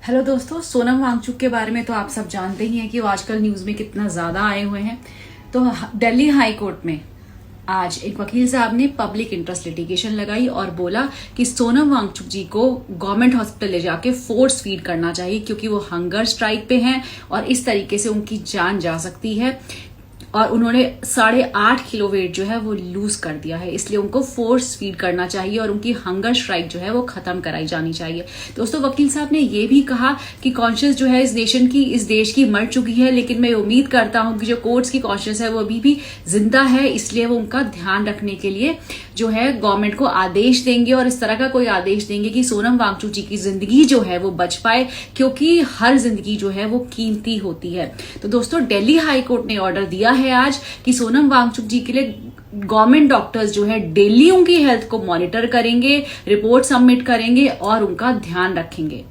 Hello दोस्तों, सोनम वांगचुक के बारे में तो आप सब जानते ही हैं कि वो आजकल न्यूज में कितना ज्यादा आए हुए हैं। तो दिल्ली हाई कोर्ट में आज एक वकील साहब ने पब्लिक इंटरेस्ट लिटिगेशन लगाई और बोला कि सोनम वांगचुक जी को गवर्नमेंट हॉस्पिटल ले जाके फोर्स फीड करना चाहिए क्योंकि वो हंगर स्ट्राइक पे हैं और इस तरीके से उनकी जान जा सकती है। और उन्होंने 8.5 किलो वेट जो है वो लूज कर दिया है, इसलिए उनको फोर्स फीड करना चाहिए और उनकी हंगर स्ट्राइक जो है वो खत्म कराई जानी चाहिए। दोस्तों, वकील साहब ने ये भी कहा कि कॉन्शियस जो है इस देश की मर चुकी है, लेकिन मैं उम्मीद करता हूं कि जो कोर्ट्स की कॉन्शियस है वो अभी भी जिंदा है, इसलिए वो उनका ध्यान रखने के लिए जो है गवर्नमेंट को आदेश देंगे और इस तरह का कोई आदेश देंगे कि सोनम वांगचुक जी की जिंदगी जो है वो बच पाए, क्योंकि हर जिंदगी जो है वो कीमती होती है। तो दोस्तों, दिल्ली हाई कोर्ट ने ऑर्डर दिया है आज कि सोनम वांगचुक जी के लिए गवर्नमेंट डॉक्टर्स जो है डेली उनकी हेल्थ को मॉनिटर करेंगे, रिपोर्ट सबमिट करेंगे और उनका ध्यान रखेंगे।